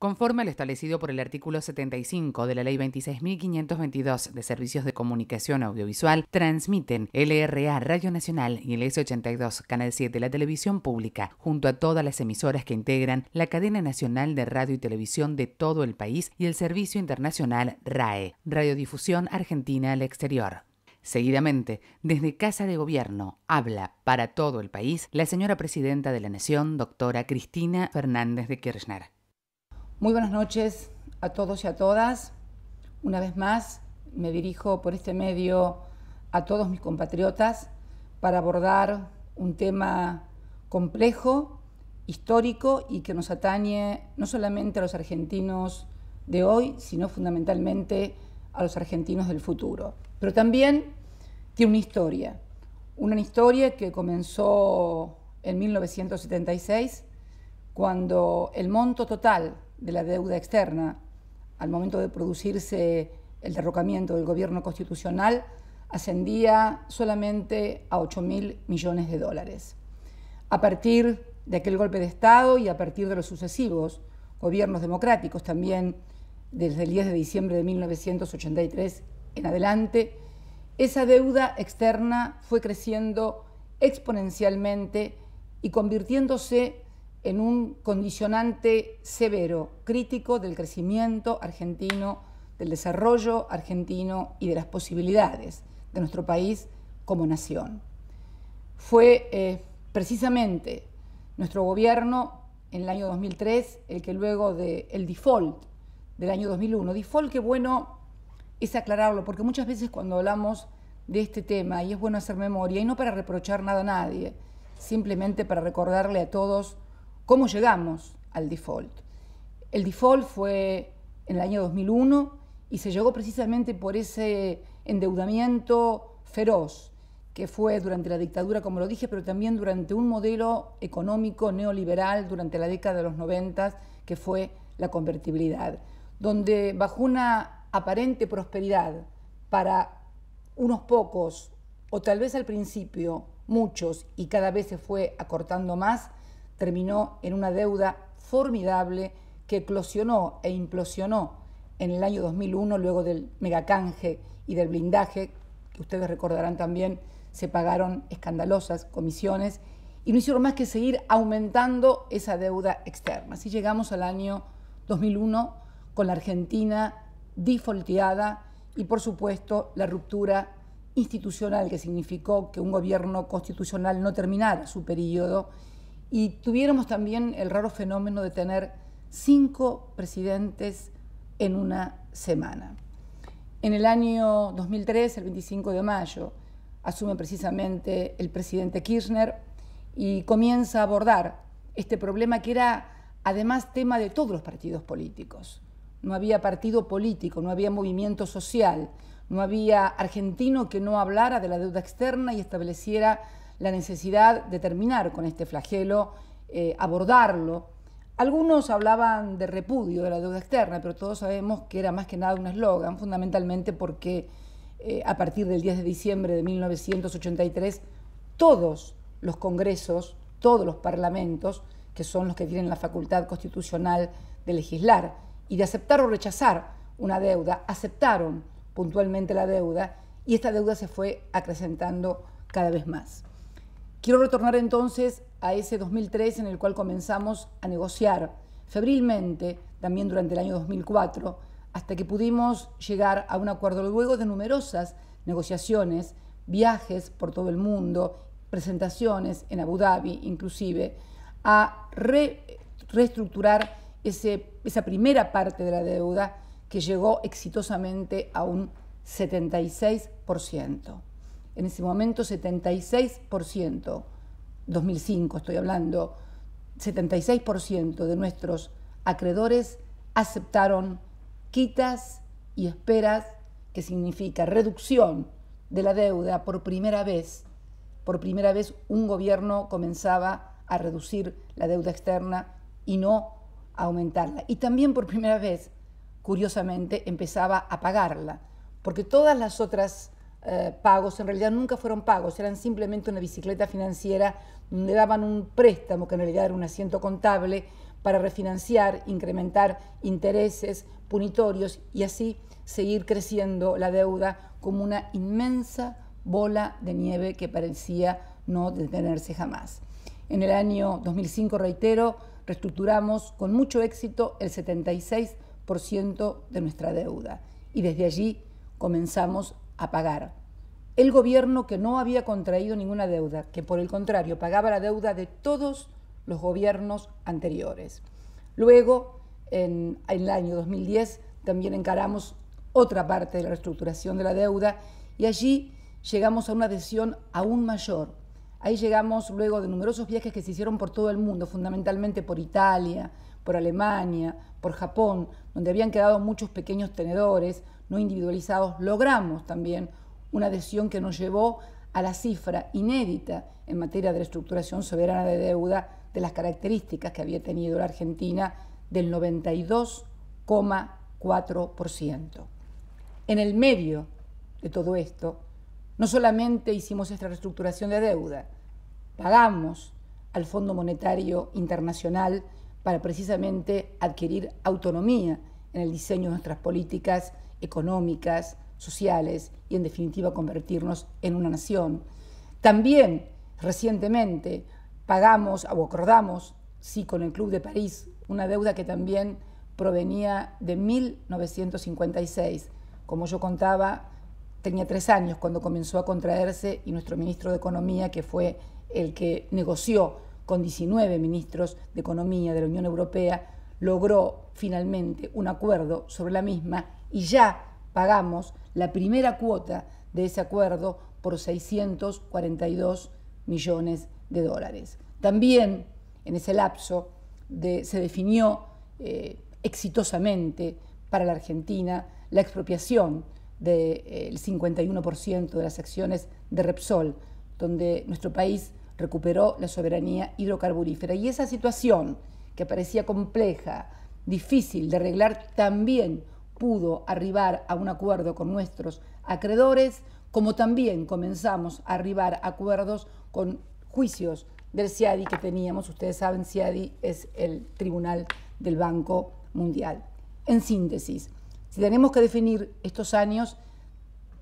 Conforme a lo establecido por el artículo 75 de la Ley 26.522 de Servicios de Comunicación Audiovisual, transmiten LRA Radio Nacional y el S82 Canal 7 la televisión pública, junto a todas las emisoras que integran la cadena nacional de radio y televisión de todo el país y el servicio internacional RAE, Radiodifusión Argentina al Exterior. Seguidamente, desde Casa de Gobierno, habla para todo el país la señora Presidenta de la Nación, doctora Cristina Fernández de Kirchner. Muy buenas noches a todos y a todas. Una vez más me dirijo por este medio a todos mis compatriotas para abordar un tema complejo, histórico y que nos atañe no solamente a los argentinos de hoy, sino fundamentalmente a los argentinos del futuro. Pero también tiene una historia que comenzó en 1976, cuando el monto total de la deuda externa, al momento de producirse el derrocamiento del gobierno constitucional, ascendía solamente a 8.000 millones de dólares. A partir de aquel golpe de Estado y a partir de los sucesivos gobiernos democráticos, también desde el 10 de diciembre de 1983 en adelante, esa deuda externa fue creciendo exponencialmente y convirtiéndose en un condicionante severo, crítico del crecimiento argentino, del desarrollo argentino y de las posibilidades de nuestro país como nación. Fue precisamente nuestro gobierno en el año 2003 el que luego del default del año 2001, default que bueno es aclararlo, porque muchas veces cuando hablamos de este tema, y es bueno hacer memoria, y no para reprochar nada a nadie, simplemente para recordarle a todos cómo llegamos al default. El default fue en el año 2001 y se llegó precisamente por ese endeudamiento feroz que fue durante la dictadura, como lo dije, pero también durante un modelo económico neoliberal durante la década de los 90, que fue la convertibilidad, donde bajo una aparente prosperidad para unos pocos, o tal vez al principio muchos, y cada vez se fue acortando más, terminó en una deuda formidable que eclosionó e implosionó en el año 2001, luego del megacanje y del blindaje, que ustedes recordarán también, se pagaron escandalosas comisiones y no hicieron más que seguir aumentando esa deuda externa. Así llegamos al año 2001 con la Argentina defaulteada y, por supuesto, la ruptura institucional que significó que un gobierno constitucional no terminara su periodo. Y tuviéramos también el raro fenómeno de tener 5 presidentes en una semana. En el año 2003, el 25 de mayo, asume precisamente el presidente Kirchner y comienza a abordar este problema que era además tema de todos los partidos políticos. No había partido político, no había movimiento social, no había argentino que no hablara de la deuda externa y estableciera la necesidad de terminar con este flagelo, abordarlo. Algunos hablaban de repudio de la deuda externa, pero todos sabemos que era más que nada un eslogan, fundamentalmente porque a partir del 10 de diciembre de 1983, todos los congresos, todos los parlamentos, que son los que tienen la facultad constitucional de legislar y de aceptar o rechazar una deuda, aceptaron puntualmente la deuda y esta deuda se fue acrecentando cada vez más. Quiero retornar entonces a ese 2003 en el cual comenzamos a negociar febrilmente, también durante el año 2004, hasta que pudimos llegar a un acuerdo luego de numerosas negociaciones, viajes por todo el mundo, presentaciones en Abu Dhabi inclusive, a reestructurar esa primera parte de la deuda que llegó exitosamente a un 76%. En ese momento 76%, 2005 estoy hablando, 76% de nuestros acreedores aceptaron quitas y esperas, que significa reducción de la deuda. Por primera vez un gobierno comenzaba a reducir la deuda externa y no a aumentarla. Y también por primera vez, curiosamente, empezaba a pagarla, porque todas las otras pagos en realidad nunca fueron pagos, eran simplemente una bicicleta financiera donde daban un préstamo que en realidad era un asiento contable para refinanciar, incrementar intereses punitorios y así seguir creciendo la deuda como una inmensa bola de nieve que parecía no detenerse jamás. En el año 2005, reitero, reestructuramos con mucho éxito el 76% de nuestra deuda y desde allí comenzamos a pagar. El gobierno que no había contraído ninguna deuda, que por el contrario pagaba la deuda de todos los gobiernos anteriores. Luego, en el año 2010, también encaramos otra parte de la reestructuración de la deuda y allí llegamos a una adhesión aún mayor. Ahí llegamos luego de numerosos viajes que se hicieron por todo el mundo, fundamentalmente por Italia, por Alemania, por Japón, donde habían quedado muchos pequeños tenedores no individualizados. Logramos también una adhesión que nos llevó a la cifra inédita en materia de reestructuración soberana de deuda de las características que había tenido la Argentina del 92,4%. En el medio de todo esto, no solamente hicimos esta reestructuración de deuda, pagamos al Fondo Monetario Internacional para precisamente adquirir autonomía en el diseño de nuestras políticas económicas, sociales y en definitiva convertirnos en una nación. También recientemente pagamos o acordamos, sí, con el Club de París, una deuda que también provenía de 1956. Como yo contaba, tenía 3 años cuando comenzó a contraerse y nuestro ministro de Economía, que fue el que negoció con 19 ministros de Economía de la Unión Europea, logró finalmente un acuerdo sobre la misma y ya pagamos la primera cuota de ese acuerdo por 642 millones de dólares. También en ese lapso se definió exitosamente para la Argentina la expropiación del 51% de las acciones de Repsol, donde nuestro país recuperó la soberanía hidrocarburífera. Y esa situación, que parecía compleja, difícil de arreglar, también pudo arribar a un acuerdo con nuestros acreedores, como también comenzamos a arribar a acuerdos con juicios del CIADI que teníamos. Ustedes saben, CIADI es el Tribunal del Banco Mundial. En síntesis, si tenemos que definir estos años,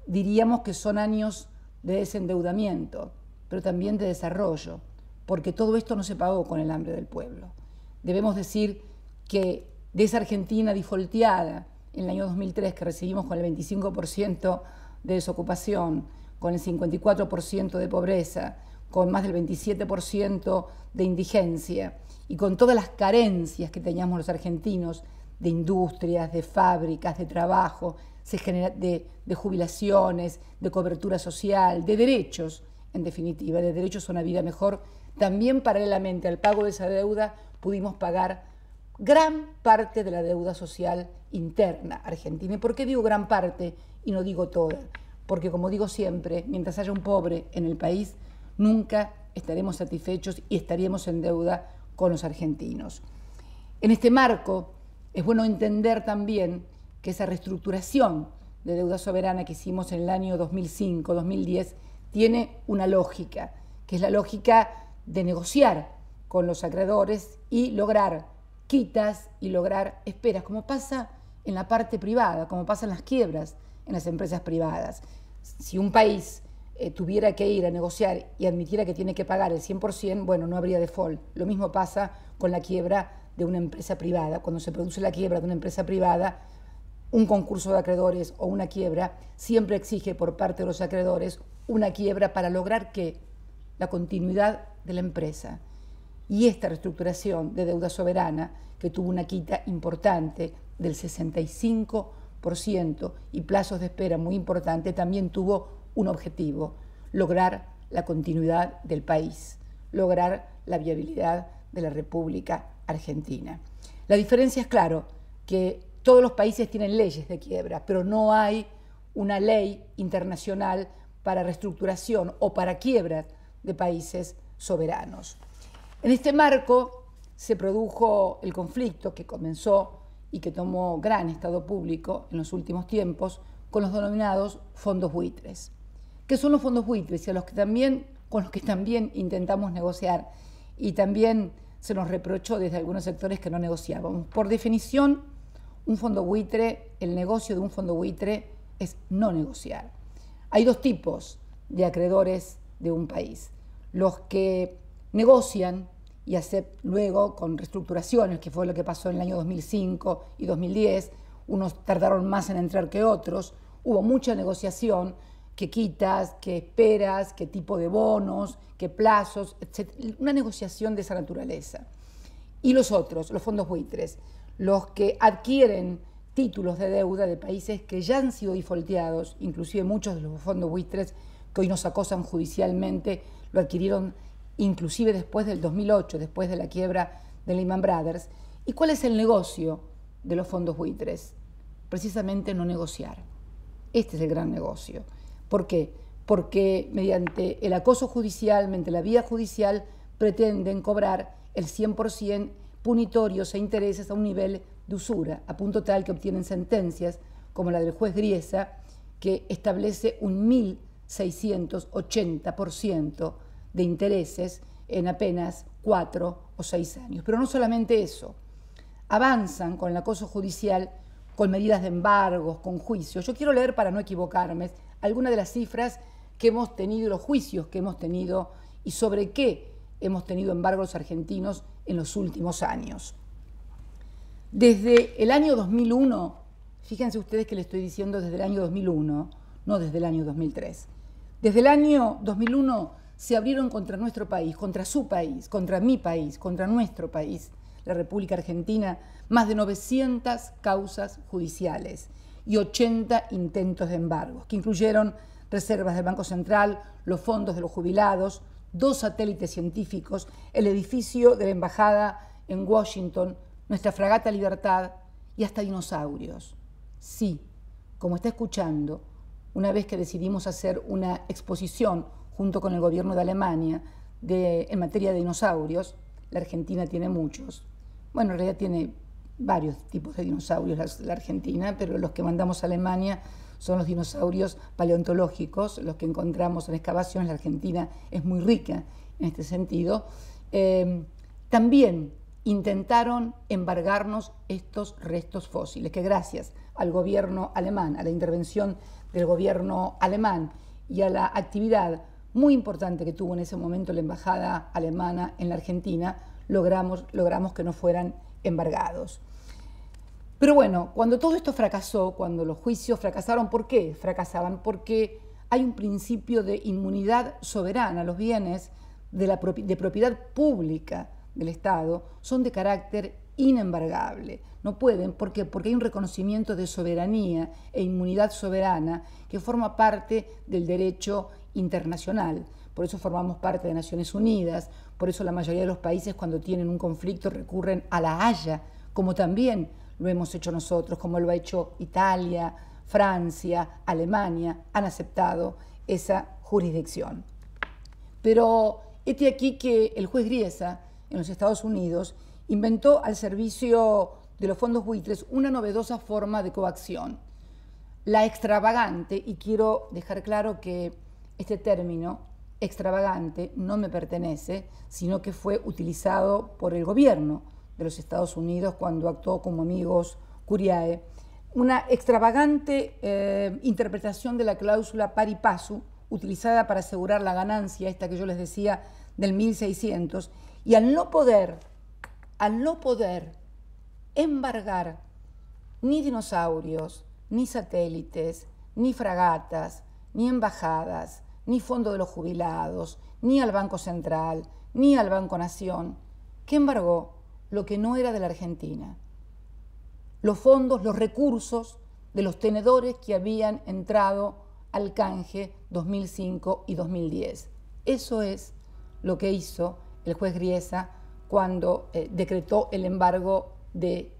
diríamos que son años de desendeudamiento, pero también de desarrollo, porque todo esto no se pagó con el hambre del pueblo. Debemos decir que de esa Argentina defaulteada en el año 2003, que recibimos con el 25% de desocupación, con el 54% de pobreza, con más del 27% de indigencia y con todas las carencias que teníamos los argentinos de industrias, de fábricas, de trabajo, de jubilaciones, de cobertura social, de derechos, en definitiva, de derechos a una vida mejor, también paralelamente al pago de esa deuda pudimos pagar gran parte de la deuda social interna argentina. ¿Y por qué digo gran parte y no digo toda? Porque, como digo siempre, mientras haya un pobre en el país, nunca estaremos satisfechos y estaríamos en deuda con los argentinos. En este marco, es bueno entender también que esa reestructuración de deuda soberana que hicimos en el año 2005-2010 tiene una lógica, que es la lógica de negociar con los acreedores y lograr quitas y lograr esperas, como pasa en la parte privada, como pasa en las quiebras en las empresas privadas. Si un país tuviera que ir a negociar y admitiera que tiene que pagar el 100%, bueno, no habría default. Lo mismo pasa con la quiebra de una empresa privada. Cuando se produce la quiebra de una empresa privada, un concurso de acreedores o una quiebra siempre exige por parte de los acreedores una quiebra para lograr que la continuidad de la empresa. Y esta reestructuración de deuda soberana, que tuvo una quita importante del 65% y plazos de espera muy importantes, también tuvo un objetivo: lograr la continuidad del país, lograr la viabilidad de la República Argentina. La diferencia es, claro, que todos los países tienen leyes de quiebra, pero no hay una ley internacional para reestructuración o para quiebra de países soberanos. En este marco se produjo el conflicto que comenzó y que tomó gran estado público en los últimos tiempos con los denominados fondos buitres. ¿Qué son los fondos buitres? Y con los que también intentamos negociar y también se nos reprochó desde algunos sectores que no negociábamos. Por definición, un fondo buitre, el negocio de un fondo buitre es no negociar. Hay dos tipos de acreedores de un país. Los que negocian y luego con reestructuraciones, que fue lo que pasó en el año 2005 y 2010, unos tardaron más en entrar que otros, hubo mucha negociación, que quitas, que esperas, qué tipo de bonos, qué plazos, etc. Una negociación de esa naturaleza. Y los otros, los fondos buitres, los que adquieren títulos de deuda de países que ya han sido defaulteados, inclusive muchos de los fondos buitres que hoy nos acosan judicialmente, lo adquirieron inclusive después del 2008, después de la quiebra de Lehman Brothers. ¿Y cuál es el negocio de los fondos buitres? Precisamente no negociar. Este es el gran negocio. ¿Por qué? Porque mediante el acoso judicial, mediante la vía judicial, pretenden cobrar el 100% punitorios e intereses a un nivel de usura, a punto tal que obtienen sentencias como la del juez Griesa, que establece un 1.680% de intereses en apenas 4 o 6 años. Pero no solamente eso, avanzan con el acoso judicial, con medidas de embargos, con juicios. Yo quiero leer, para no equivocarme, algunas de las cifras que hemos tenido, los juicios que hemos tenido y sobre qué hemos tenido embargos argentinos en los últimos años. Desde el año 2001, fíjense ustedes que le estoy diciendo desde el año 2001, no desde el año 2003. Desde el año 2001 se abrieron contra nuestro país, contra su país, contra mi país, contra nuestro país, la República Argentina, más de 900 causas judiciales y 80 intentos de embargos, que incluyeron reservas del Banco Central, los fondos de los jubilados, 2 satélites científicos, el edificio de la Embajada en Washington, nuestra fragata Libertad y hasta dinosaurios. Sí, como está escuchando, una vez que decidimos hacer una exposición junto con el gobierno de Alemania en materia de dinosaurios, la Argentina tiene muchos. Bueno, en realidad tiene varios tipos de dinosaurios la Argentina, pero los que mandamos a Alemania son los dinosaurios paleontológicos, los que encontramos en excavaciones. La Argentina es muy rica en este sentido. También intentaron embargarnos estos restos fósiles, que gracias al gobierno alemán, a la intervención del gobierno alemán y a la actividad muy importante que tuvo en ese momento la embajada alemana en la Argentina, logramos que no fueran embargados. Pero bueno, cuando todo esto fracasó, cuando los juicios fracasaron, ¿por qué fracasaban? Porque hay un principio de inmunidad soberana. Los bienes de propiedad pública del Estado son de carácter inembargable. No pueden, ¿por qué? Porque hay un reconocimiento de soberanía e inmunidad soberana que forma parte del derecho internacional. Por eso formamos parte de Naciones Unidas, por eso la mayoría de los países cuando tienen un conflicto recurren a la Haya, como también lo hemos hecho nosotros, como lo ha hecho Italia, Francia, Alemania, han aceptado esa jurisdicción. Pero este aquí que el juez Griesa en los Estados Unidos inventó al servicio de los fondos buitres una novedosa forma de coacción, la extravagante, y quiero dejar claro que este término extravagante no me pertenece, sino que fue utilizado por el gobierno de los Estados Unidos cuando actuó como amigos Curiae, una extravagante interpretación de la cláusula pari passu, utilizada para asegurar la ganancia, esta que yo les decía, del 1600, y al no poder embargar ni dinosaurios, ni satélites, ni fragatas, ni embajadas, ni fondo de los jubilados, ni al Banco Central, ni al Banco Nación, ¿qué embargó? Lo que no era de la Argentina. Los fondos, los recursos de los tenedores que habían entrado al canje 2005 y 2010. Eso es lo que hizo el juez Griesa cuando decretó el embargo de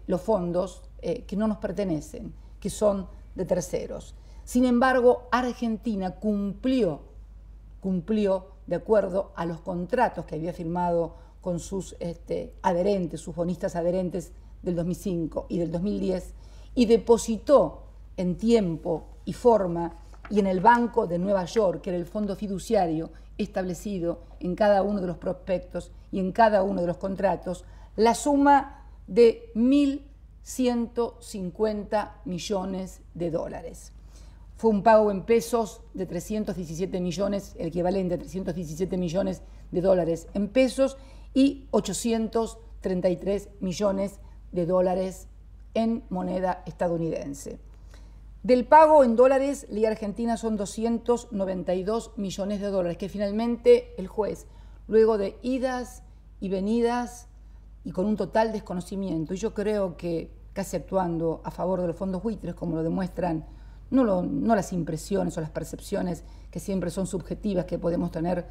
los fondos que no nos pertenecen, que son de terceros. Sin embargo, Argentina cumplió de acuerdo a los contratos que había firmado con sus adherentes, sus bonistas adherentes del 2005 y del 2010, y depositó en tiempo y forma y en el Banco de Nueva York, que era el fondo fiduciario establecido en cada uno de los prospectos y en cada uno de los contratos la suma de 1.150 millones de dólares. Fue un pago en pesos de 317 millones, el equivalente a 317 millones de dólares en pesos, y 833 millones de dólares en moneda estadounidense. Del pago en dólares, Ley Argentina son 292 millones de dólares, que finalmente el juez, luego de idas y venidas y con un total desconocimiento, y yo creo que casi actuando a favor de los fondos buitres, como lo demuestran no las impresiones o las percepciones que siempre son subjetivas que podemos tener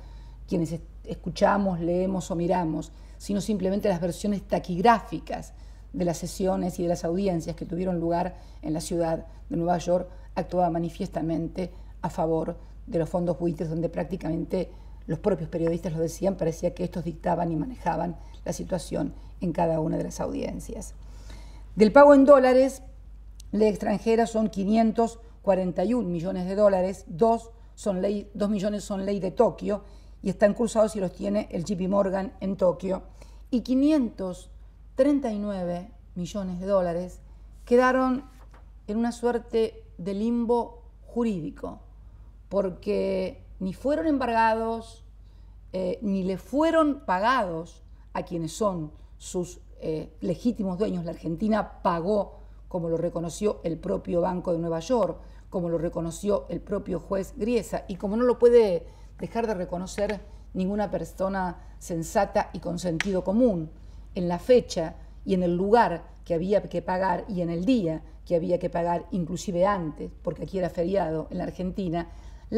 quienes escuchamos, leemos o miramos, sino simplemente las versiones taquigráficas de las sesiones y de las audiencias que tuvieron lugar en la ciudad de Nueva York, actuaba manifiestamente a favor de los fondos buitres, donde prácticamente los propios periodistas lo decían, parecía que estos dictaban y manejaban la situación en cada una de las audiencias. Del pago en dólares, ley extranjera son 541 millones de dólares, 2 millones son ley de Tokio y están cruzados y los tiene el JP Morgan en Tokio, y 539 millones de dólares quedaron en una suerte de limbo jurídico, porque ni fueron embargados, ni le fueron pagados a quienes son sus legítimos dueños. La Argentina pagó, como lo reconoció el propio Banco de Nueva York, como lo reconoció el propio juez Griesa, y como no lo puede dejar de reconocer ninguna persona sensata y con sentido común, en la fecha y en el lugar que había que pagar y en el día que había que pagar, inclusive antes, porque aquí era feriado en la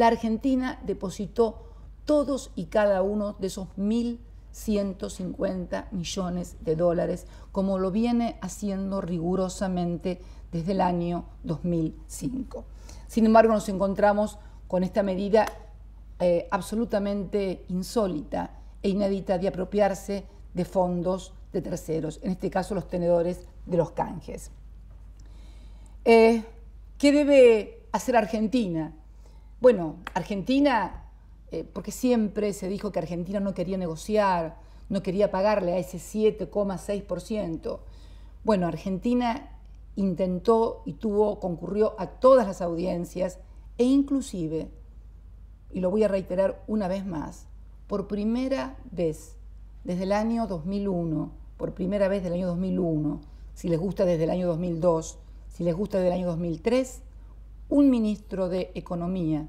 Argentina depositó todos y cada uno de esos 1.150 millones de dólares, como lo viene haciendo rigurosamente desde el año 2005. Sin embargo, nos encontramos con esta medida absolutamente insólita e inédita de apropiarse de fondos de terceros, en este caso los tenedores de los canjes. ¿Qué debe hacer Argentina? Bueno, Argentina, porque siempre se dijo que Argentina no quería negociar, no quería pagarle a ese 7,6%. Bueno, Argentina intentó y concurrió a todas las audiencias e inclusive, y lo voy a reiterar una vez más, por primera vez desde el año 2001, por primera vez del año 2001, si les gusta desde el año 2002, si les gusta desde el año 2003, un ministro de Economía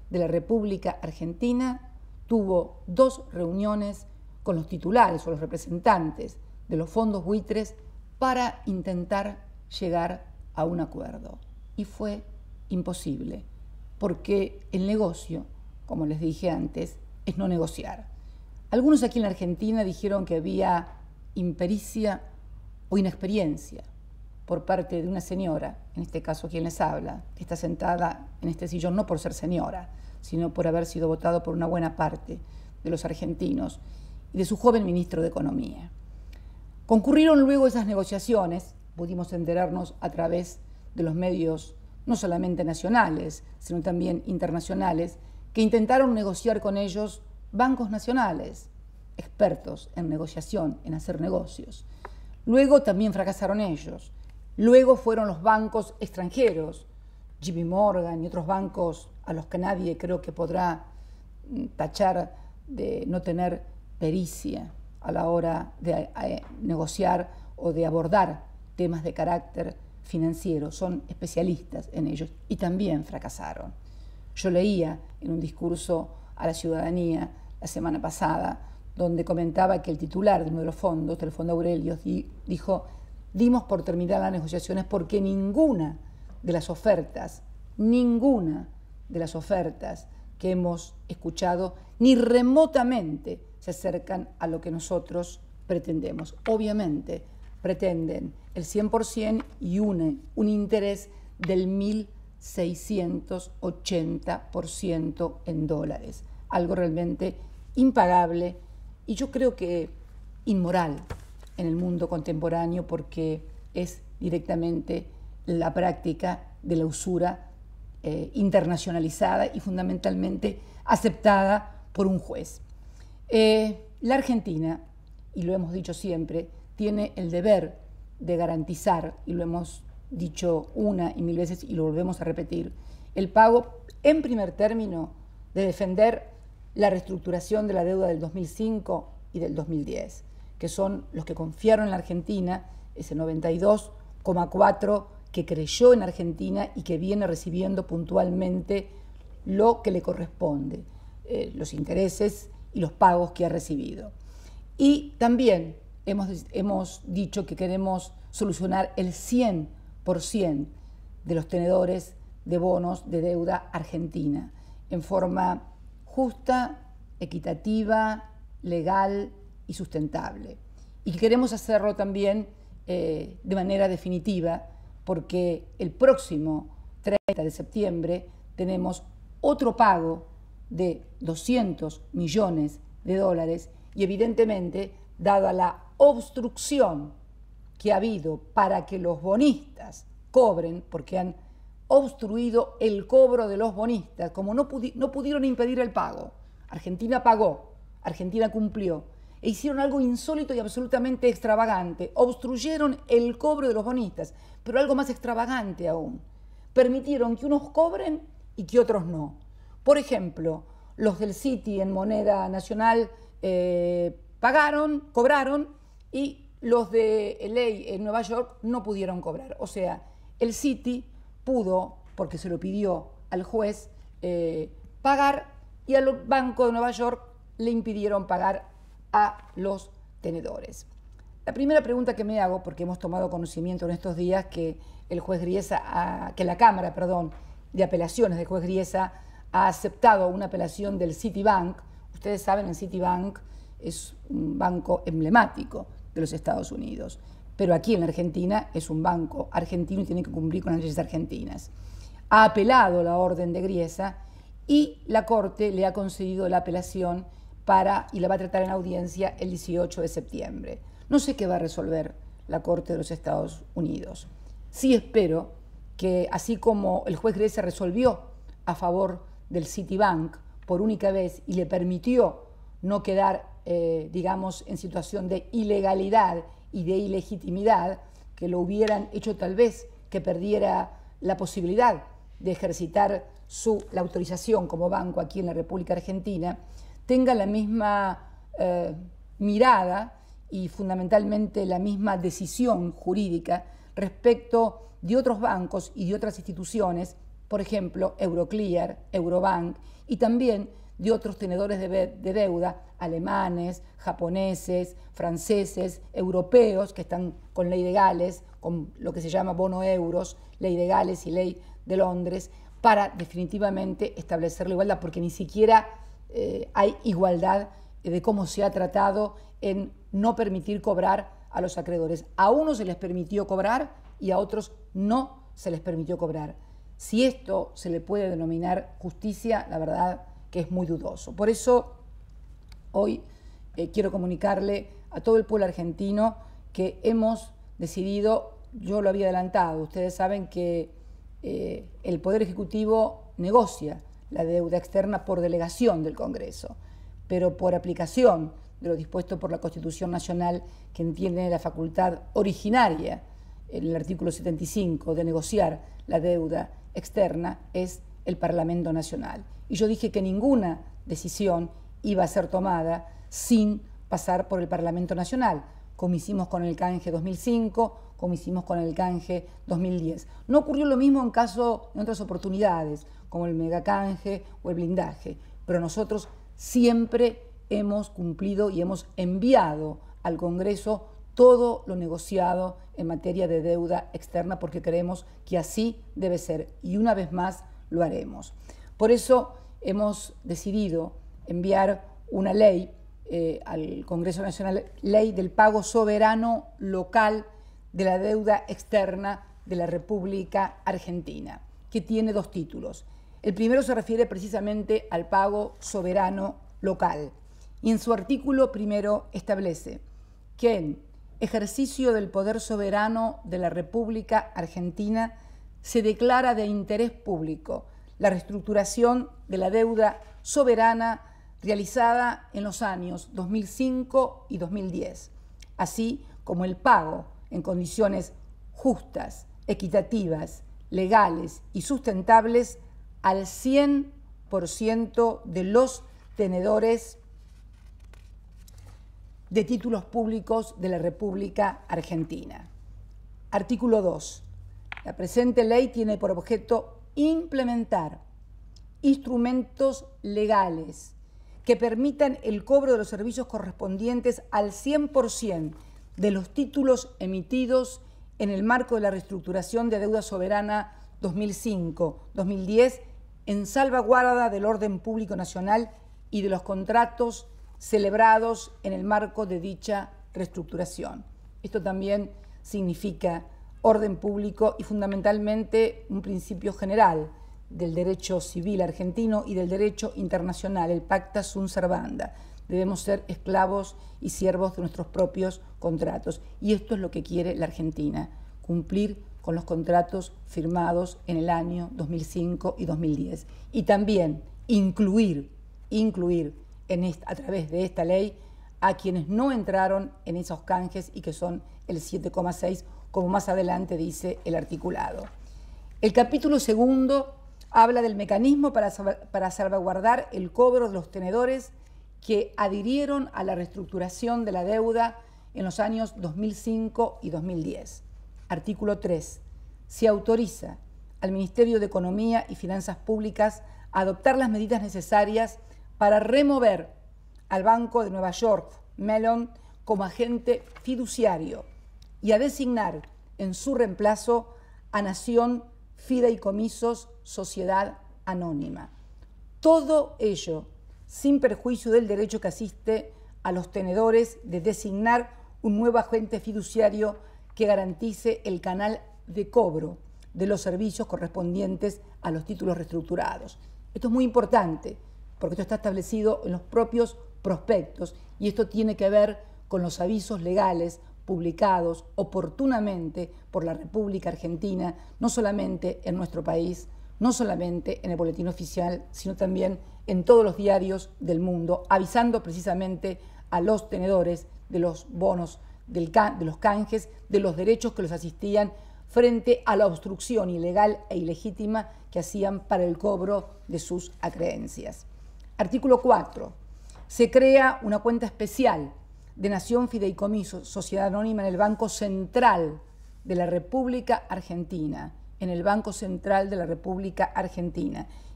de la República Argentina tuvo 2 reuniones con los titulares o los representantes de los fondos buitres para intentar llegar a un acuerdo. Y fue imposible, porque el negocio, como les dije antes, es no negociar. Algunos aquí en la Argentina dijeron que había impericia o inexperiencia por parte de una señora, en este caso quien les habla, que está sentada en este sillón no por ser señora, sino por haber sido votado por una buena parte de los argentinos y de su joven ministro de Economía. Concurrieron luego esas negociaciones, pudimos enterarnos a través de los medios no solamente nacionales, sino también internacionales, que intentaron negociar con ellos bancos nacionales, expertos en negociación, en hacer negocios. Luego también fracasaron ellos. Luego fueron los bancos extranjeros, JP Morgan y otros bancos a los que nadie creo que podrá tachar de no tener pericia a la hora de negociar o de abordar temas de carácter financiero. Son especialistas en ellos y también fracasaron. Yo leía en un discurso a la ciudadanía la semana pasada, donde comentaba que el titular de uno de los fondos, del Fondo Aurelius, dijo: dimos por terminar las negociaciones porque ninguna de las ofertas que hemos escuchado ni remotamente se acercan a lo que nosotros pretendemos. Obviamente pretenden el 100% y un interés del 1.680% en dólares, algo realmente impagable y yo creo que inmoral en el mundo contemporáneo, porque es directamente la práctica de la usura internacionalizada y fundamentalmente aceptada por un juez. La Argentina y lo hemos dicho siempre, tiene el deber de garantizar, y lo hemos dicho una y mil veces y lo volvemos a repetir, el pago, en primer término, de defender la reestructuración de la deuda del 2005 y del 2010, que son los que confiaron en la Argentina, ese 92,4% que creyó en Argentina y que viene recibiendo puntualmente lo que le corresponde, los intereses y los pagos que ha recibido. Y también hemos dicho que queremos solucionar el 100% de los tenedores de bonos de deuda argentina en forma justa, equitativa, legal y sustentable. Y queremos hacerlo también de manera definitiva, porque el próximo 30 de septiembre tenemos otro pago de 200 millones de dólares y evidentemente, dada la obstrucción que ha habido para que los bonistas cobren, porque han obstruido el cobro de los bonistas, como no pudieron impedir el pago. Argentina pagó, Argentina cumplió, e hicieron algo insólito y absolutamente extravagante. Obstruyeron el cobro de los bonistas, pero algo más extravagante aún. Permitieron que unos cobren y que otros no. Por ejemplo, los del Citi en moneda nacional cobraron, y los de LA en Nueva York no pudieron cobrar. O sea, el Citi pudo, porque se lo pidió al juez, pagar, y al Banco de Nueva York le impidieron pagar a los tenedores. La primera pregunta que me hago, porque hemos tomado conocimiento en estos días que la Cámara de Apelaciones del juez Griesa ha aceptado una apelación del Citibank. Ustedes saben, el Citibank es un banco emblemático de los Estados Unidos, pero aquí en la Argentina es un banco argentino y tiene que cumplir con las leyes argentinas. Ha apelado la orden de Griesa y la Corte le ha concedido la apelación y la va a tratar en audiencia el 18 de septiembre. No sé qué va a resolver la Corte de los Estados Unidos. Sí espero que, así como el juez Griesa resolvió a favor del Citibank por única vez y le permitió no quedar, digamos, en situación de ilegalidad y de ilegitimidad, que lo hubieran hecho tal vez que perdiera la posibilidad de ejercitar la autorización como banco aquí en la República Argentina, tenga la misma mirada y fundamentalmente la misma decisión jurídica respecto de otros bancos y de otras instituciones, por ejemplo, Euroclear, Eurobank, y también de otros tenedores de deuda, alemanes, japoneses, franceses, europeos, que están con ley de Gales, con lo que se llama bono euros, ley de Gales y ley de Londres, para definitivamente establecer la igualdad, porque ni siquiera hay igualdad de cómo se ha tratado en no permitir cobrar a los acreedores. A unos se les permitió cobrar y a otros no se les permitió cobrar. Si esto se le puede denominar justicia, la verdad que es muy dudoso. Por eso hoy quiero comunicarle a todo el pueblo argentino que hemos decidido, yo lo había adelantado, ustedes saben que el Poder Ejecutivo negocia la deuda externa por delegación del Congreso, pero por aplicación de lo dispuesto por la Constitución Nacional, que tiene la facultad originaria en el artículo 75 de negociar la deuda externa, es el Parlamento Nacional. Y yo dije que ninguna decisión iba a ser tomada sin pasar por el Parlamento Nacional, como hicimos con el canje 2005, como hicimos con el canje 2010. No ocurrió lo mismo en otras oportunidades, como el megacanje o el blindaje, pero nosotros siempre hemos cumplido y hemos enviado al Congreso todo lo negociado en materia de deuda externa, porque creemos que así debe ser, y una vez más lo haremos. Por eso hemos decidido enviar una ley al Congreso Nacional, ley del pago soberano local de la deuda externa de la República Argentina, que tiene dos títulos. El primero se refiere precisamente al pago soberano local, y en su artículo primero establece que en ejercicio del poder soberano de la República Argentina se declara de interés público la reestructuración de la deuda soberana realizada en los años 2005 y 2010, así como el pago en condiciones justas, equitativas, legales y sustentables al 100% de los tenedores de títulos públicos de la República Argentina. Artículo 2. La presente ley tiene por objeto implementar instrumentos legales que permitan el cobro de los servicios correspondientes al 100% de los títulos emitidos en el marco de la reestructuración de deuda soberana 2005-2010 en salvaguarda del orden público nacional y de los contratos celebrados en el marco de dicha reestructuración. Esto también significa orden público y fundamentalmente un principio general del derecho civil argentino y del derecho internacional, el pacta sunt servanda. Debemos ser esclavos y siervos de nuestros propios contratos. Y esto es lo que quiere la Argentina, cumplir con los contratos firmados en el año 2005 y 2010. Y también incluir a través de esta ley a quienes no entraron en esos canjes y que son el 7,6, como más adelante dice el articulado. El capítulo segundo habla del mecanismo para salvaguardar el cobro de los tenedores que adhirieron a la reestructuración de la deuda en los años 2005 y 2010. Artículo 3. Se autoriza al Ministerio de Economía y Finanzas Públicas a adoptar las medidas necesarias para remover al Banco de Nueva York, Mellon, como agente fiduciario y a designar en su reemplazo a Nación Fideicomisos Sociedad Anónima. Todo ello sin perjuicio del derecho que asiste a los tenedores de designar un nuevo agente fiduciario que garantice el canal de cobro de los servicios correspondientes a los títulos reestructurados. Esto es muy importante porque esto está establecido en los propios prospectos y esto tiene que ver con los avisos legales publicados oportunamente por la República Argentina, no solamente en nuestro país, no solamente en el boletín oficial, sino también en todos los diarios del mundo, avisando precisamente a los tenedores de los bonos, de los canjes, de los derechos que los asistían frente a la obstrucción ilegal e ilegítima que hacían para el cobro de sus acreencias. Artículo 4. Se crea una cuenta especial de Nación Fideicomiso Sociedad Anónima en el Banco Central de la República Argentina,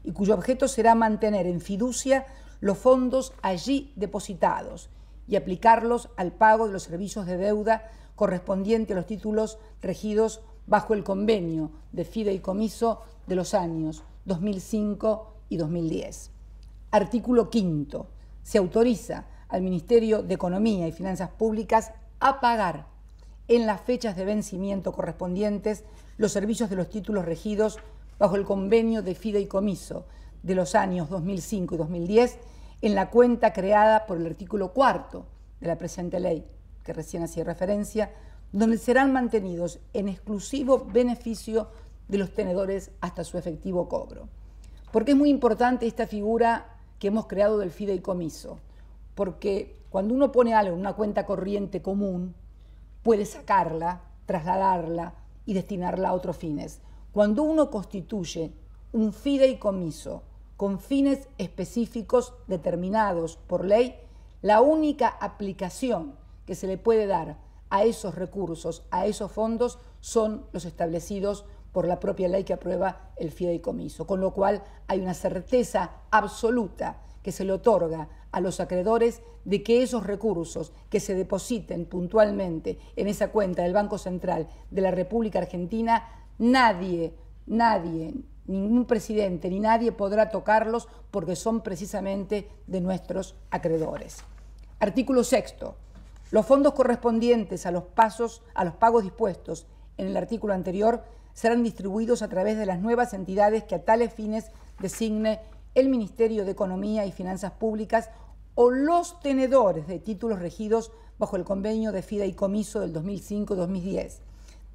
y cuyo objeto será mantener en fiducia los fondos allí depositados y aplicarlos al pago de los servicios de deuda correspondiente a los títulos regidos bajo el convenio de fideicomiso de los años 2005 y 2010. Artículo 5. Se autoriza al Ministerio de Economía y Finanzas Públicas a pagar en las fechas de vencimiento correspondientes los servicios de los títulos regidos bajo el convenio de fideicomiso de los años 2005 y 2010 en la cuenta creada por el artículo 4 de la presente ley, que recién hacía referencia, donde serán mantenidos en exclusivo beneficio de los tenedores hasta su efectivo cobro. Porque es muy importante esta figura que hemos creado del fideicomiso, porque cuando uno pone algo en una cuenta corriente común, puede sacarla, trasladarla y destinarla a otros fines. Cuando uno constituye un fideicomiso con fines específicos determinados por ley, la única aplicación que se le puede dar a esos recursos, a esos fondos, son los establecidos por la propia ley que aprueba el fideicomiso, con lo cual hay una certeza absoluta que se le otorga a los acreedores de que esos recursos que se depositen puntualmente en esa cuenta del Banco Central de la República Argentina, nadie, ningún presidente ni nadie podrá tocarlos porque son precisamente de nuestros acreedores. Artículo 6. Los fondos correspondientes a los pagos dispuestos en el artículo anterior serán distribuidos a través de las nuevas entidades que a tales fines designe el Ministerio de Economía y Finanzas Públicas o los tenedores de títulos regidos bajo el convenio de fideicomiso del 2005-2010,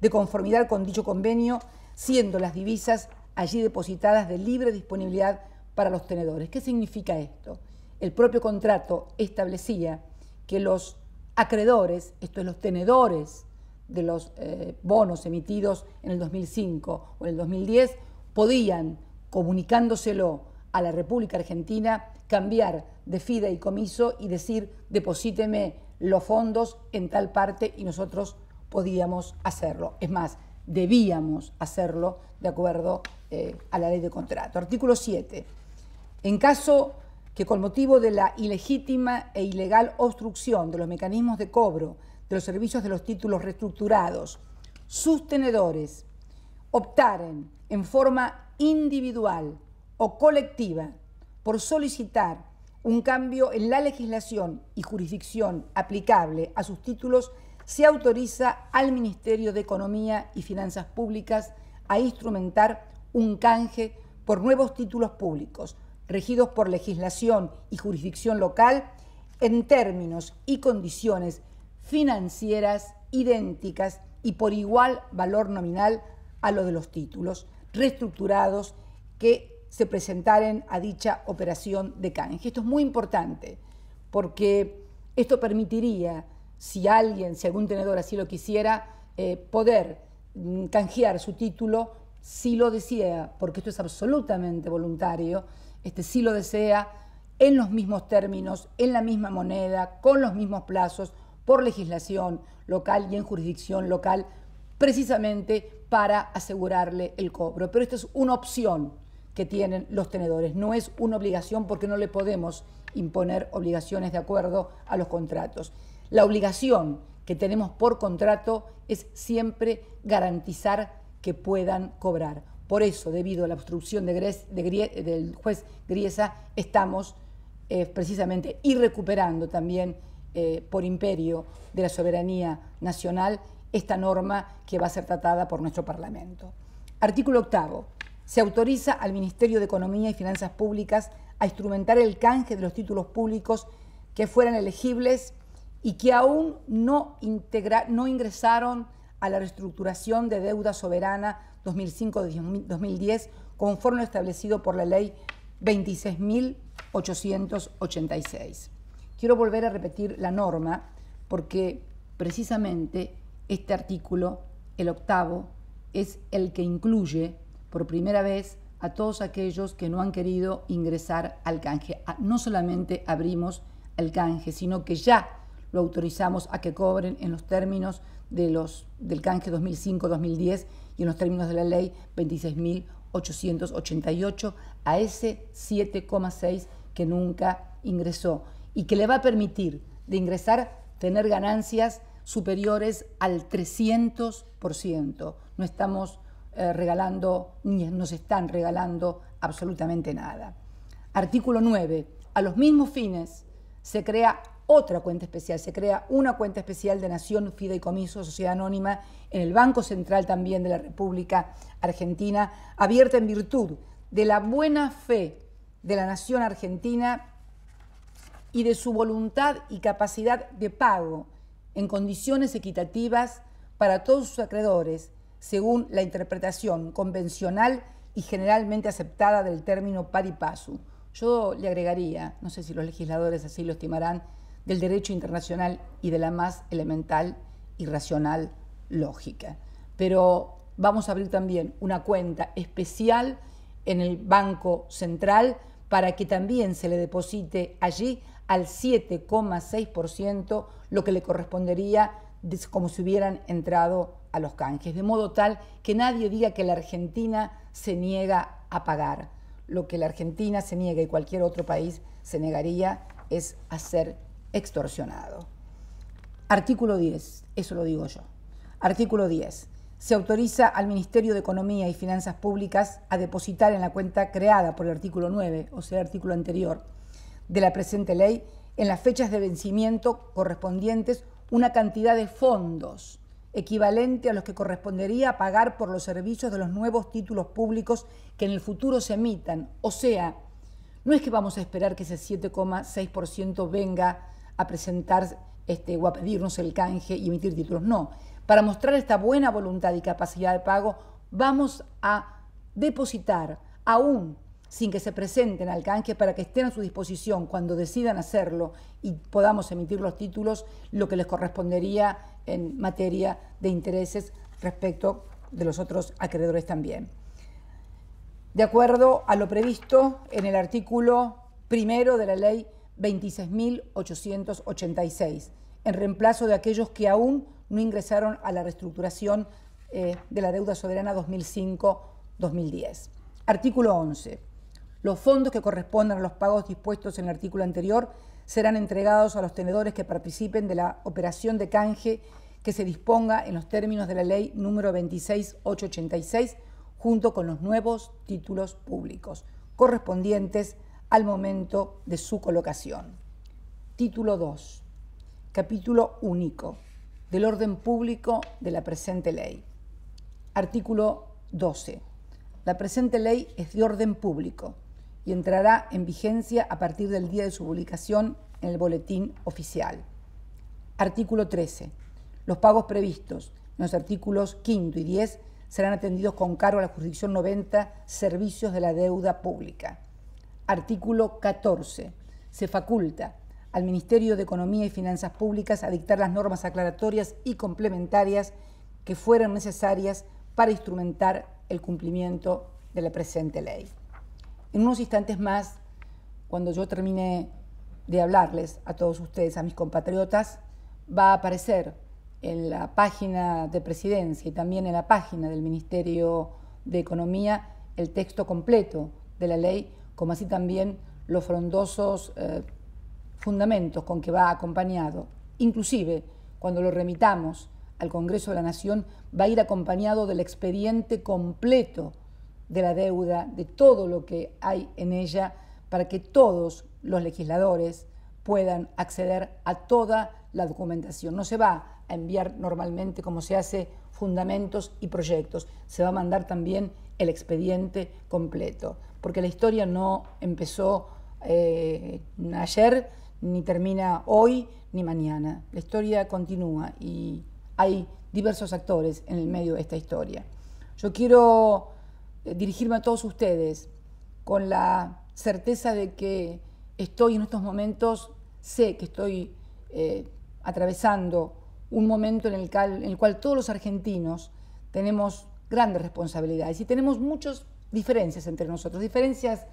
de conformidad con dicho convenio, siendo las divisas allí depositadas de libre disponibilidad para los tenedores. ¿Qué significa esto? el propio contrato establecía que los acreedores, esto es los tenedores de los bonos emitidos en el 2005 o en el 2010, podían, comunicándoselo a la República Argentina, cambiar de fideicomiso y decir, deposíteme los fondos en tal parte, y nosotros podíamos hacerlo. Es más, debíamos hacerlo de acuerdo a la ley de contrato. Artículo 7. En caso que con motivo de la ilegítima e ilegal obstrucción de los mecanismos de cobro de los servicios de los títulos reestructurados, sus tenedores optaren en forma individual o colectiva por solicitar un cambio en la legislación y jurisdicción aplicable a sus títulos, se autoriza al Ministerio de Economía y Finanzas Públicas a instrumentar un canje por nuevos títulos públicos regidos por legislación y jurisdicción local en términos y condiciones financieras idénticas y por igual valor nominal a lo de los títulos reestructurados que se presentaren a dicha operación de canje. Esto es muy importante porque esto permitiría, si algún tenedor así lo quisiera, poder canjear su título si lo desea, porque esto es absolutamente voluntario, si lo desea, en los mismos términos, en la misma moneda, con los mismos plazos, por legislación local y en jurisdicción local, precisamente para asegurarle el cobro. Pero esto es una opción que tienen los tenedores, no es una obligación, porque no le podemos imponer obligaciones de acuerdo a los contratos. La obligación que tenemos por contrato es siempre garantizar que puedan cobrar. Por eso, debido a la obstrucción del juez Griesa, estamos precisamente y recuperando también por imperio de la soberanía nacional esta norma que va a ser tratada por nuestro Parlamento. Artículo 8. Se autoriza al Ministerio de Economía y Finanzas Públicas a instrumentar el canje de los títulos públicos que fueran elegibles y que aún no ingresaron a la reestructuración de deuda soberana 2005-2010, conforme establecido por la Ley 26.886. Quiero volver a repetir la norma porque precisamente este artículo, el 8, es el que incluye por primera vez a todos aquellos que no han querido ingresar al canje. No solamente abrimos el canje, sino que ya lo autorizamos a que cobren en los términos del canje 2005-2010 y en los términos de la ley 26.888 a ese 7,6 que nunca ingresó y que le va a permitir de ingresar tener ganancias superiores al 300%. No estamos regalando, ni nos están regalando absolutamente nada. Artículo 9. A los mismos fines se crea otra cuenta especial, se crea una cuenta especial de Nación Fideicomiso Sociedad Anónima en el Banco Central también de la República Argentina, abierta en virtud de la buena fe de la Nación Argentina y de su voluntad y capacidad de pago en condiciones equitativas para todos sus acreedores, según la interpretación convencional y generalmente aceptada del término pari passu. Yo le agregaría, no sé si los legisladores así lo estimarán, del derecho internacional y de la más elemental y racional lógica. Pero vamos a abrir también una cuenta especial en el Banco Central para que también se le deposite allí al 7,6% lo que le correspondería como si hubieran entrado a los canjes, de modo tal que nadie diga que la Argentina se niega a pagar. Lo que la Argentina se niega y cualquier otro país se negaría es a ser extorsionado. Artículo 10, eso lo digo yo. Artículo 10. Se autoriza al Ministerio de Economía y Finanzas Públicas a depositar en la cuenta creada por el artículo 9, o sea, el artículo anterior, de la presente ley, en las fechas de vencimiento correspondientes, una cantidad de fondos equivalente a los que correspondería pagar por los servicios de los nuevos títulos públicos que en el futuro se emitan. O sea, no es que vamos a esperar que ese 7,6% venga a presentar o a pedirnos el canje y emitir títulos. No, para mostrar esta buena voluntad y capacidad de pago, vamos a depositar aún sin que se presenten al canje para que estén a su disposición cuando decidan hacerlo y podamos emitir los títulos, lo que les correspondería en materia de intereses respecto de los otros acreedores también. De acuerdo a lo previsto en el artículo 1 de la Ley 26.886, en reemplazo de aquellos que aún no ingresaron a la reestructuración de la deuda soberana 2005-2010. Artículo 11. Los fondos que correspondan a los pagos dispuestos en el artículo anterior serán entregados a los tenedores que participen de la operación de canje que se disponga en los términos de la Ley número 26.886, junto con los nuevos títulos públicos correspondientes al momento de su colocación. Título 2. Capítulo único del orden público de la presente ley. Artículo 12. La presente ley es de orden público y entrará en vigencia a partir del día de su publicación en el Boletín Oficial. Artículo 13. Los pagos previstos en los artículos 5 y 10 serán atendidos con cargo a la jurisdicción 90, Servicios de la Deuda Pública. Artículo 14. Se faculta al Ministerio de Economía y Finanzas Públicas a dictar las normas aclaratorias y complementarias que fueran necesarias para instrumentar el cumplimiento de la presente ley. En unos instantes más, cuando yo termine de hablarles a todos ustedes, a mis compatriotas, va a aparecer en la página de Presidencia y también en la página del Ministerio de Economía el texto completo de la ley, como así también los frondosos fundamentos con que va acompañado. Inclusive, cuando lo remitamos al Congreso de la Nación, va a ir acompañado del expediente completo de la deuda, de todo lo que hay en ella, para que todos los legisladores puedan acceder a toda la documentación. No se va a enviar normalmente, como se hace, fundamentos y proyectos. Se va a mandar también el expediente completo, porque la historia no empezó ayer, ni termina hoy, ni mañana. La historia continúa y hay diversos actores en el medio de esta historia. Yo quiero dirigirme a todos ustedes con la certeza de que estoy en estos momentos, sé que estoy atravesando un momento en el cual todos los argentinos tenemos grandes responsabilidades y tenemos muchas diferencias entre nosotros, diferencias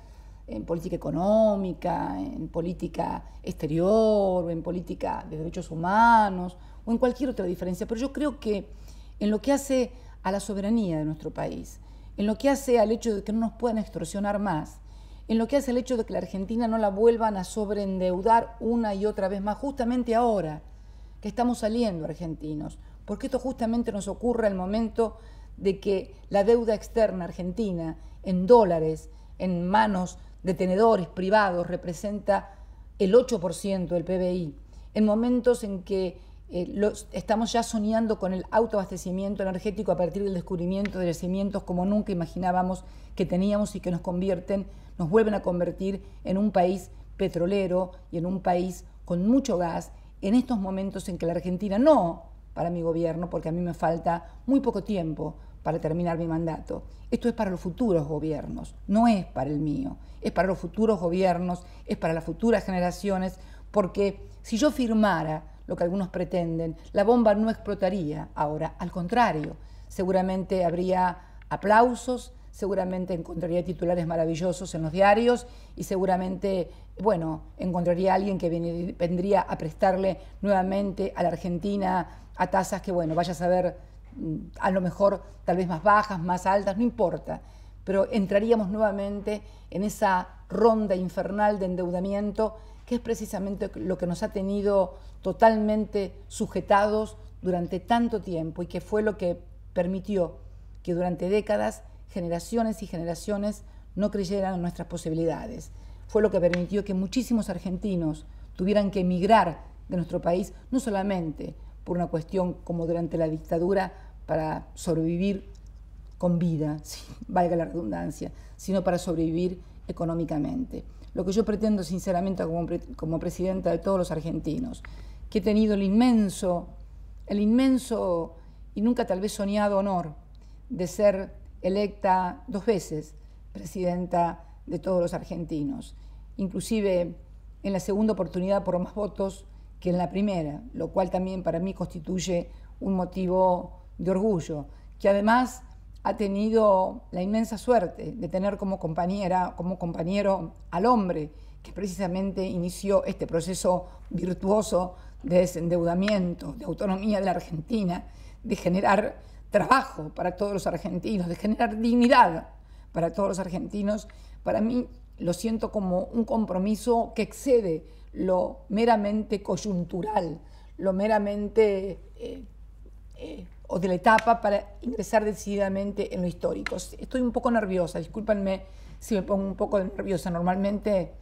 en política económica, en política exterior, o en política de derechos humanos, o en cualquier otra diferencia. Pero yo creo que en lo que hace a la soberanía de nuestro país, en lo que hace al hecho de que no nos puedan extorsionar más, en lo que hace al hecho de que la Argentina no la vuelvan a sobreendeudar una y otra vez más, justamente ahora que estamos saliendo argentinos, porque esto justamente nos ocurre al momento de que la deuda externa argentina en dólares, en manos de tenedores privados, representa el 8% del PBI, en momentos en que estamos ya soñando con el autoabastecimiento energético a partir del descubrimiento de yacimientos como nunca imaginábamos que teníamos y que nos vuelven a convertir en un país petrolero y en un país con mucho gas, en estos momentos en que la Argentina, no para mi gobierno, porque a mí me falta muy poco tiempo para terminar mi mandato. Esto es para los futuros gobiernos, no es para el mío, es para los futuros gobiernos, es para las futuras generaciones, porque si yo firmara lo que algunos pretenden, la bomba no explotaría ahora, al contrario, seguramente habría aplausos, seguramente encontraría titulares maravillosos en los diarios y seguramente, bueno, encontraría a alguien que vendría a prestarle nuevamente a la Argentina a tasas que, bueno, vaya a saber, a lo mejor tal vez más bajas, más altas, no importa, pero entraríamos nuevamente en esa ronda infernal de endeudamiento que es precisamente lo que nos ha tenido totalmente sujetados durante tanto tiempo y que fue lo que permitió que durante décadas generaciones y generaciones no creyeran en nuestras posibilidades. Fue lo que permitió que muchísimos argentinos tuvieran que emigrar de nuestro país, no solamente por una cuestión como durante la dictadura para sobrevivir con vida, valga la redundancia, sino para sobrevivir económicamente. Lo que yo pretendo sinceramente como presidenta de todos los argentinos, que he tenido el inmenso y nunca tal vez soñado honor de ser electa 2 veces presidenta de todos los argentinos, inclusive en la segunda oportunidad por más votos que en la primera, lo cual también para mí constituye un motivo de orgullo, que además ha tenido la inmensa suerte de tener como compañero al hombre que precisamente inició este proceso virtuoso de desendeudamiento, de autonomía de la Argentina, de generar trabajo para todos los argentinos, de generar dignidad para todos los argentinos. Para mí lo siento como un compromiso que excede lo meramente coyuntural, lo meramente o de la etapa para ingresar decididamente en lo histórico. Estoy un poco nerviosa, discúlpenme si me pongo un poco nerviosa, normalmente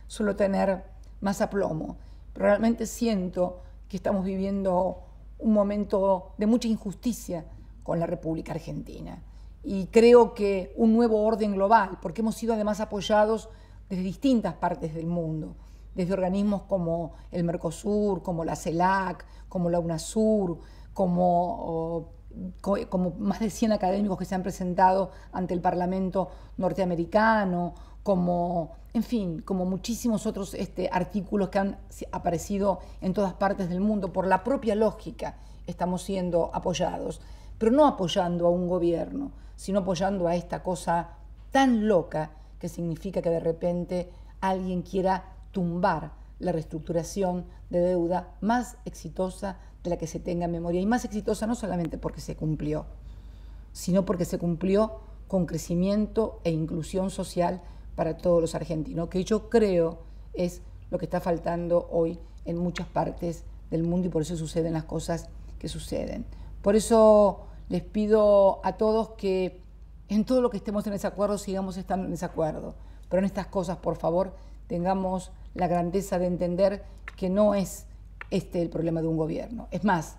suelo tener más aplomo, pero realmente siento que estamos viviendo un momento de mucha injusticia con la República Argentina. Y creo que un nuevo orden global, porque hemos sido además apoyados desde distintas partes del mundo, desde organismos como el Mercosur, como la CELAC, como la UNASUR, como más de 100 académicos que se han presentado ante el Parlamento norteamericano, en fin, como muchísimos otros artículos que han aparecido en todas partes del mundo. Por la propia lógica estamos siendo apoyados, pero no apoyando a un gobierno, sino apoyando a esta cosa tan loca que significa que de repente alguien quiera tumbar la reestructuración de deuda más exitosa de la que se tenga en memoria, y más exitosa no solamente porque se cumplió, sino porque se cumplió con crecimiento e inclusión social para todos los argentinos, que yo creo es lo que está faltando hoy en muchas partes del mundo, y por eso suceden las cosas que suceden. Por eso les pido a todos que en todo lo que estemos en desacuerdo sigamos estando en desacuerdo, pero en estas cosas, por favor, tengamos la grandeza de entender que no es el problema de un gobierno. Es más,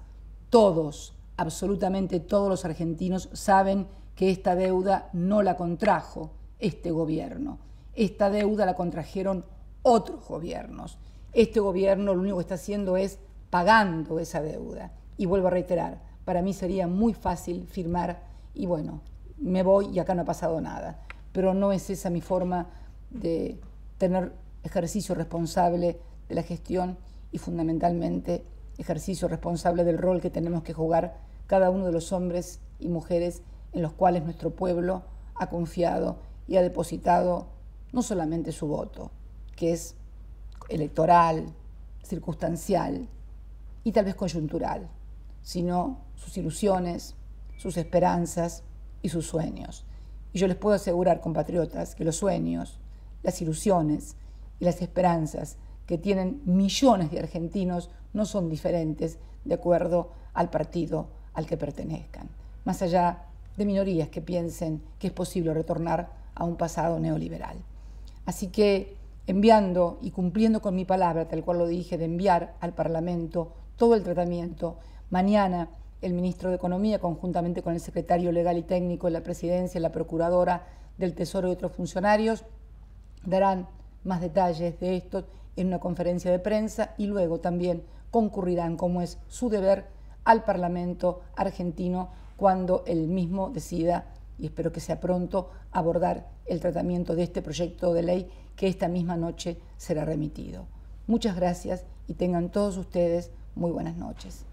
todos, absolutamente todos los argentinos saben que esta deuda no la contrajo este gobierno. Esta deuda la contrajeron otros gobiernos. Este gobierno lo único que está haciendo es pagando esa deuda. Y vuelvo a reiterar, para mí sería muy fácil firmar y bueno, me voy y acá no ha pasado nada. Pero no es esa mi forma de tener ejercicio responsable de la gestión y fundamentalmente ejercicio responsable del rol que tenemos que jugar cada uno de los hombres y mujeres en los cuales nuestro pueblo ha confiado y ha depositado no solamente su voto, que es electoral, circunstancial y tal vez coyuntural, sino sus ilusiones, sus esperanzas y sus sueños. Y yo les puedo asegurar, compatriotas, que los sueños, las ilusiones y las esperanzas que tienen millones de argentinos no son diferentes de acuerdo al partido al que pertenezcan, más allá de minorías que piensen que es posible retornar a un pasado neoliberal. Así que, enviando y cumpliendo con mi palabra, tal cual lo dije, de enviar al Parlamento todo el tratamiento, mañana el ministro de Economía, conjuntamente con el secretario legal y técnico de la Presidencia, la Procuradora del Tesoro y otros funcionarios, darán más detalles de esto en una conferencia de prensa y luego también concurrirán, como es su deber, al Parlamento argentino cuando él mismo decida, y espero que sea pronto, abordar el tratamiento de este proyecto de ley que esta misma noche será remitido. Muchas gracias y tengan todos ustedes muy buenas noches.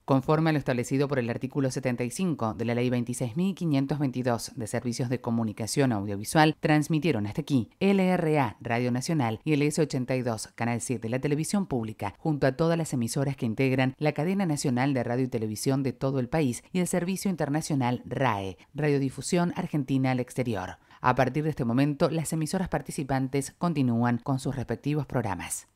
Conforme a lo establecido por el artículo 75 de la Ley 26.522 de Servicios de Comunicación Audiovisual, transmitieron hasta aquí LRA Radio Nacional y el S82 Canal 7 de la Televisión Pública, junto a todas las emisoras que integran la cadena nacional de radio y televisión de todo el país y el servicio internacional RAE, Radiodifusión Argentina al Exterior. A partir de este momento, las emisoras participantes continúan con sus respectivos programas.